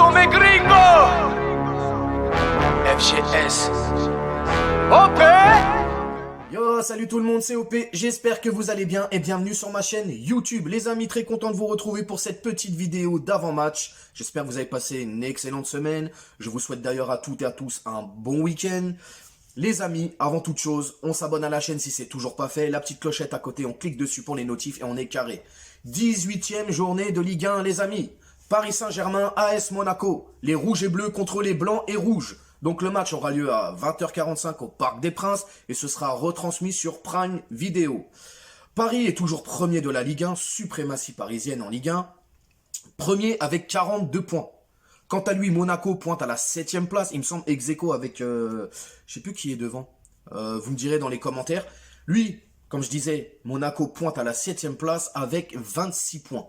mes gringos. FGS. OP. Yo, salut tout le monde, c'est OP, j'espère que vous allez bien et bienvenue sur ma chaîne YouTube. Les amis, très content de vous retrouver pour cette petite vidéo d'avant-match. J'espère que vous avez passé une excellente semaine. Je vous souhaite d'ailleurs à toutes et à tous un bon week-end. Les amis, avant toute chose, on s'abonne à la chaîne si c'est toujours pas fait. La petite clochette à côté, on clique dessus pour les notifs et on est carré. 18e journée de Ligue 1, les amis. Paris Saint-Germain, AS Monaco. Les rouges et bleus contre les blancs et rouges. Donc le match aura lieu à 20h45 au Parc des Princes et ce sera retransmis sur Prime Video. Paris est toujours premier de la Ligue 1, suprématie parisienne en Ligue 1. Premier avec 42 points. Quant à lui, Monaco pointe à la 7e place. Il me semble ex-aequo avec... je sais plus qui est devant. Vous me direz dans les commentaires. Lui, comme je disais, Monaco pointe à la 7e place avec 26 points.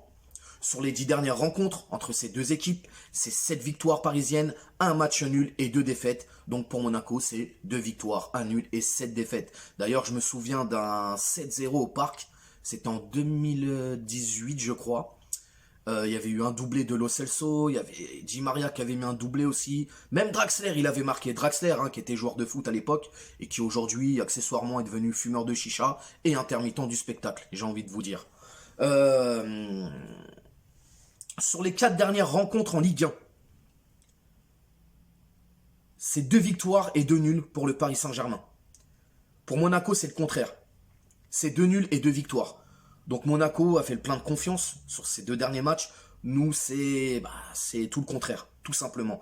Sur les 10 dernières rencontres entre ces deux équipes, c'est 7 victoires parisiennes, 1 match nul et 2 défaites. Donc pour Monaco, c'est 2 victoires, 1 nul et 7 défaites. D'ailleurs, je me souviens d'un 7-0 au Parc. C'était en 2018, je crois. Il y avait eu un doublé de Lo Celso, il y avait Di Maria qui avait mis un doublé aussi. Même Draxler, il avait marqué. Draxler, qui était joueur de foot à l'époque et qui aujourd'hui, accessoirement, est devenu fumeur de chicha et intermittent du spectacle, j'ai envie de vous dire. Sur les 4 dernières rencontres en Ligue 1, c'est 2 victoires et 2 nuls pour le Paris Saint-Germain. Pour Monaco, c'est le contraire. C'est 2 nuls et 2 victoires. Donc Monaco a fait le plein de confiance sur ces 2 derniers matchs. Nous, c'est tout le contraire, tout simplement.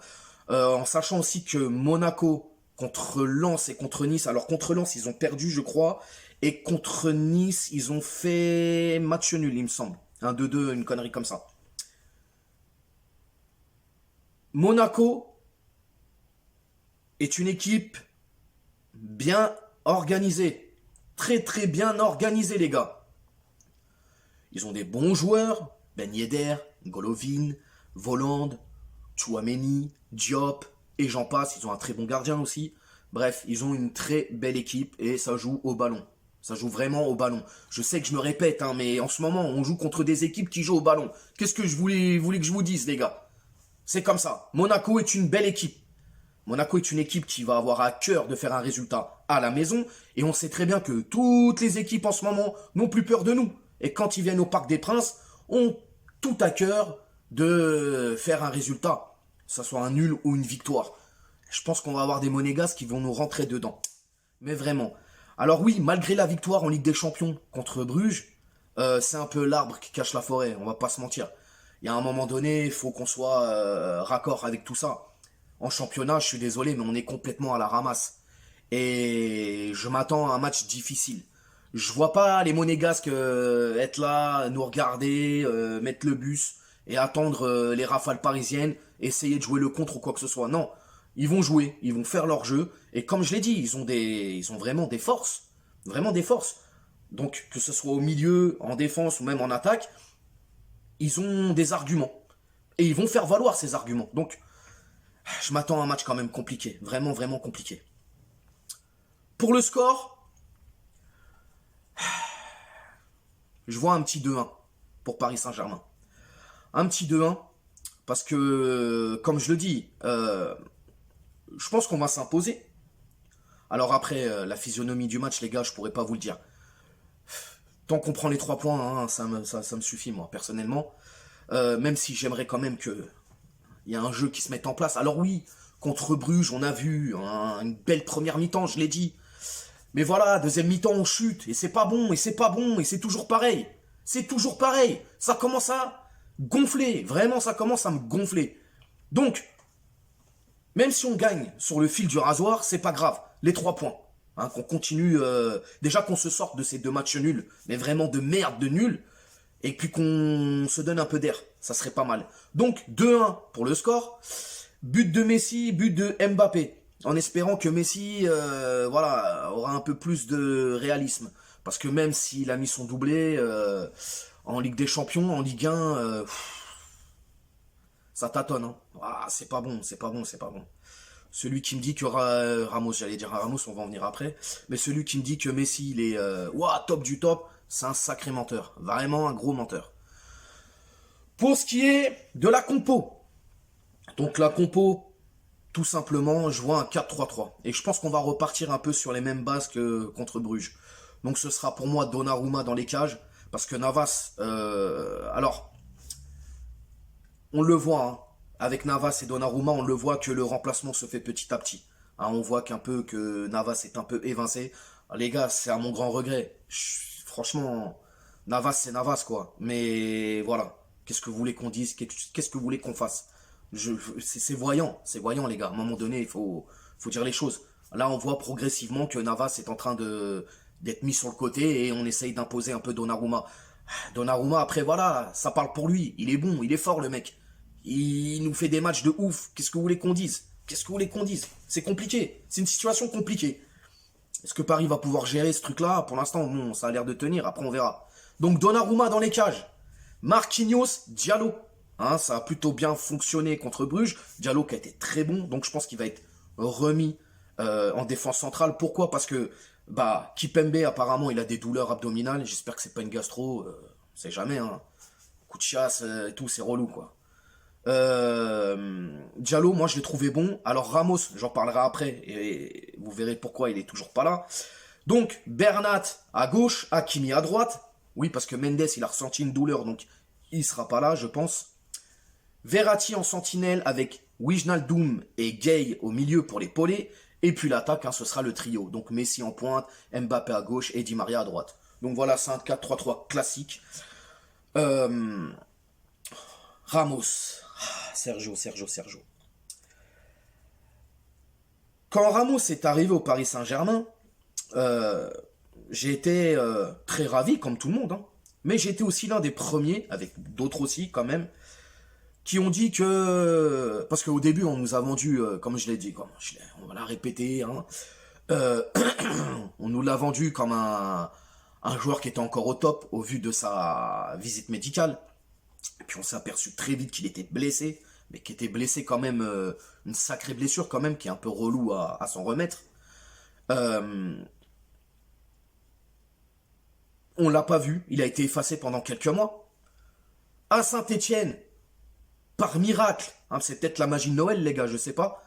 En sachant aussi que Monaco, contre Lens et contre Nice, alors contre Lens, ils ont perdu, je crois, et contre Nice, ils ont fait match nul, il me semble. Un 2-2, une connerie comme ça. Monaco est une équipe bien organisée. Très très bien organisée, les gars. Ils ont des bons joueurs. Ben Yedder, Golovin, Voland, Tchouaméni, Diop et j'en passe. Ils ont un très bon gardien aussi. Bref, ils ont une très belle équipe et ça joue au ballon. Ça joue vraiment au ballon. Je sais que je me répète, mais en ce moment, on joue contre des équipes qui jouent au ballon. Qu'est-ce que je voulais que je vous dise, les gars? C'est comme ça. Monaco est une belle équipe. Monaco est une équipe qui va avoir à cœur de faire un résultat à la maison. Et on sait très bien que toutes les équipes en ce moment n'ont plus peur de nous. Et quand ils viennent au Parc des Princes, ont tout à cœur de faire un résultat. Que ce soit un nul ou une victoire. Je pense qu'on va avoir des monégasques qui vont nous rentrer dedans. Mais vraiment. Alors oui, malgré la victoire en Ligue des Champions contre Bruges, c'est un peu l'arbre qui cache la forêt. On va pas se mentir. Il y a un moment donné, il faut qu'on soit raccord avec tout ça. En championnat, je suis désolé, mais on est complètement à la ramasse. Et je m'attends à un match difficile. Je vois pas les monégasques être là, nous regarder, mettre le bus et attendre les rafales parisiennes, essayer de jouer le contre ou quoi que ce soit. Non, ils vont jouer, ils vont faire leur jeu. Et comme je l'ai dit, ils ont vraiment des forces. Vraiment des forces. Donc, que ce soit au milieu, en défense ou même en attaque, ils ont des arguments. Et ils vont faire valoir ces arguments. Donc, je m'attends à un match quand même compliqué. Vraiment, vraiment compliqué. Pour le score, je vois un petit 2-1 pour Paris Saint-Germain. Un petit 2-1, parce que, comme je le dis, je pense qu'on va s'imposer. Alors après, la physionomie du match, les gars, je pourrais pas vous le dire. Tant qu'on prend les 3 points, ça me suffit, moi, personnellement. Même si j'aimerais quand même qu'il y ait un jeu qui se mette en place. Alors oui, contre Bruges, on a vu une belle première mi-temps, je l'ai dit. Mais voilà, deuxième mi-temps, on chute. Et c'est pas bon, et c'est pas bon, et c'est toujours pareil. C'est toujours pareil. Ça commence à gonfler. Vraiment, ça commence à me gonfler. Donc, même si on gagne sur le fil du rasoir, c'est pas grave. Les 3 points. Qu'on continue, déjà qu'on se sorte de ces 2 matchs nuls, mais vraiment de merde, de nuls, et puis qu'on se donne un peu d'air, ça serait pas mal. Donc 2-1 pour le score, but de Messi, but de Mbappé, en espérant que Messi aura un peu plus de réalisme, parce que même s'il a mis son doublé en Ligue des Champions, en Ligue 1, ça tâtonne. C'est pas bon, c'est pas bon, c'est pas bon. Celui qui me dit que Ramos, j'allais dire à Ramos, on va en venir après, mais celui qui me dit que Messi, il est top du top, c'est un sacré menteur. Vraiment un gros menteur. Pour ce qui est de la compo, Donc la compo, tout simplement, je vois un 4-3-3. Et je pense qu'on va repartir un peu sur les mêmes bases que contre Bruges. Donc ce sera pour moi Donnarumma dans les cages. Parce que Navas, alors, on le voit, hein, avec Navas et Donnarumma, on le voit que le remplacement se fait petit à petit. Hein, on voit qu'un peu que Navas est un peu évincé. Les gars, c'est à mon grand regret. Franchement, Navas, c'est Navas, quoi. Mais voilà, qu'est-ce que vous voulez qu'on dise? Qu'est-ce que vous voulez qu'on fasse? C'est voyant, les gars. À un moment donné, faut dire les choses. Là, on voit progressivement que Navas est en train d'être mis sur le côté et on essaye d'imposer un peu Donnarumma. Donnarumma, après, voilà, ça parle pour lui. Il est bon, il est fort, le mec. Il nous fait des matchs de ouf. Qu'est-ce que vous voulez qu'on dise? Qu'est-ce que vous voulez qu'on dise? C'est compliqué. C'est une situation compliquée. Est-ce que Paris va pouvoir gérer ce truc-là? Pour l'instant, bon, ça a l'air de tenir. Après, on verra. Donc, Donnarumma dans les cages. Marquinhos, Diallo. Hein, ça a plutôt bien fonctionné contre Bruges. Diallo qui a été très bon. Donc, je pense qu'il va être remis en défense centrale. Pourquoi? Parce que Kipembe, apparemment, il a des douleurs abdominales. J'espère que c'est pas une gastro. On sait jamais. Hein. Coup de chasse et tout, c'est relou, quoi. Diallo, moi je l'ai trouvé bon. Alors Ramos, j'en parlerai après et vous verrez pourquoi il est toujours pas là. Donc Bernat à gauche, Hakimi à droite. Oui, parce que Mendes il a ressenti une douleur, donc il sera pas là, je pense. Verratti en sentinelle avec Wijnaldum et Gay au milieu pour l'épauler. Et puis l'attaque, hein, ce sera le trio. Donc Messi en pointe, Mbappé à gauche et Di Maria à droite. Donc voilà, c'est un 4-3-3 classique. Ramos. Sergio. Quand Ramos est arrivé au Paris Saint-Germain, j'ai été très ravi, comme tout le monde. Hein. Mais j'ai été aussi l'un des premiers, avec d'autres aussi quand même, qui ont dit que... Parce qu'au début, on nous a vendu, comme je l'ai dit, on va la répéter, hein, on nous l'a vendu comme un joueur qui était encore au top au vu de sa visite médicale. Et puis on s'est aperçu très vite qu'il était blessé, mais qu'il était blessé quand même, une sacrée blessure quand même, qui est un peu relou à s'en remettre. On l'a pas vu, il a été effacé pendant quelques mois. À Saint-Étienne, par miracle, hein, c'est peut-être la magie de Noël les gars, je sais pas,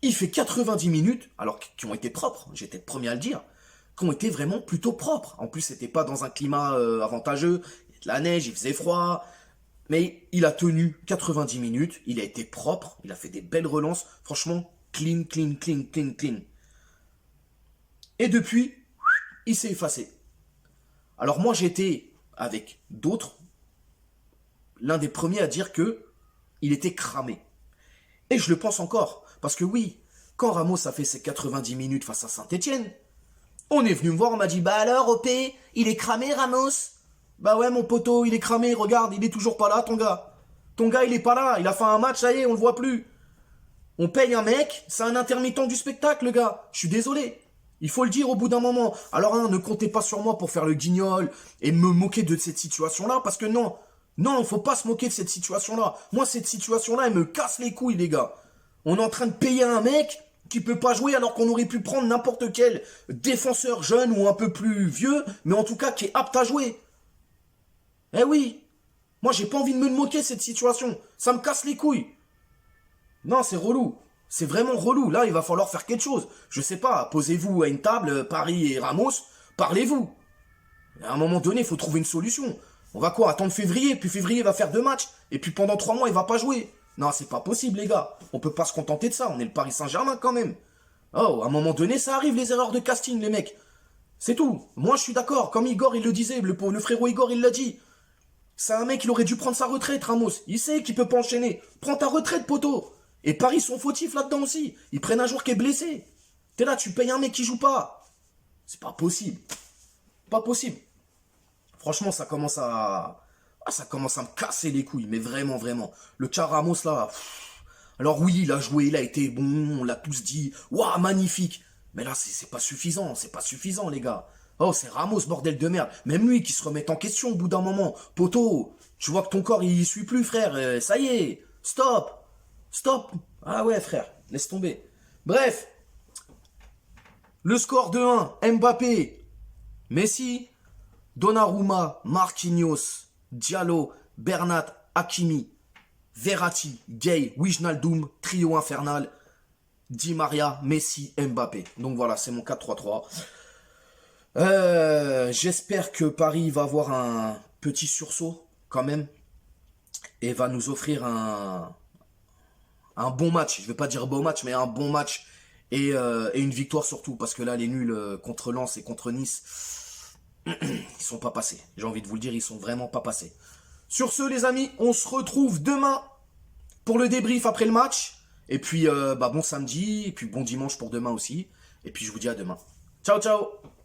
il fait 90 minutes, alors qui ont été propres, j'étais le premier à le dire, qui ont été vraiment plutôt propres. En plus c'était pas dans un climat avantageux, il y a de la neige, il faisait froid... Mais il a tenu 90 minutes, il a été propre, il a fait des belles relances, franchement, clean. Et depuis, il s'est effacé. Alors moi j'étais, avec d'autres, l'un des premiers à dire que il était cramé. Et je le pense encore, parce que oui, quand Ramos a fait ses 90 minutes face à Saint-Étienne, on est venu me voir, on m'a dit, bah alors OP, il est cramé Ramos? Bah ouais mon poteau, il est cramé, regarde, il est toujours pas là ton gars. Ton gars il est pas là, il a fait un match, ça y est, on le voit plus. On paye un mec, c'est un intermittent du spectacle le gars, je suis désolé. Il faut le dire au bout d'un moment. Alors hein, ne comptez pas sur moi pour faire le guignol et me moquer de cette situation-là, parce que non, faut pas se moquer de cette situation-là. Moi cette situation-là, elle me casse les couilles les gars. On est en train de payer un mec qui peut pas jouer alors qu'on aurait pu prendre n'importe quel défenseur jeune ou un peu plus vieux, mais en tout cas qui est apte à jouer. Eh oui, moi j'ai pas envie de me moquer de cette situation, ça me casse les couilles. Non, c'est relou, c'est vraiment relou, là il va falloir faire quelque chose. Je sais pas, posez-vous à une table, Paris et Ramos, parlez-vous. À un moment donné, il faut trouver une solution. On va quoi, attendre février, puis février va faire 2 matchs, et puis pendant 3 mois il va pas jouer. Non, c'est pas possible les gars, on peut pas se contenter de ça, on est le Paris Saint-Germain quand même. Oh, à un moment donné ça arrive les erreurs de casting les mecs. C'est tout, moi je suis d'accord, comme Igor il le disait, le frérot Igor il l'a dit. C'est un mec, il aurait dû prendre sa retraite, Ramos. Il sait qu'il peut pas enchaîner. Prends ta retraite, poteau. Et Paris sont fautifs là-dedans aussi. Ils prennent un joueur qui est blessé. T'es là, tu payes un mec qui joue pas. C'est pas possible. Pas possible. Franchement, ça commence à me casser les couilles. Mais vraiment. Le cas Ramos, là... Alors oui, il a joué, il a été bon, on l'a tous dit. Waouh, magnifique. Mais là, c'est pas suffisant. C'est pas suffisant, les gars. Oh, c'est Ramos, bordel de merde. Même lui qui se remet en question au bout d'un moment. Poto, tu vois que ton corps, il suit plus, frère. Ça y est. Stop. Ah ouais, frère. Laisse tomber. Bref. Le score de 1. Mbappé. Messi. Donnarumma. Marquinhos. Diallo. Bernat. Hakimi. Verratti, Gay, Wijnaldum, trio infernal, Di Maria, Messi, Mbappé. Donc voilà, c'est mon 4-3-3. J'espère que Paris va avoir un petit sursaut quand même et va nous offrir un bon match. Je vais pas dire beau match, mais un bon match et une victoire surtout, parce que là les nuls contre Lens et contre Nice, ils sont pas passés. J'ai envie de vous le dire, ils sont vraiment pas passés. Sur ce, les amis, on se retrouve demain pour le débrief après le match. Et puis bon samedi, et puis bon dimanche pour demain aussi. Et puis je vous dis à demain. Ciao, ciao!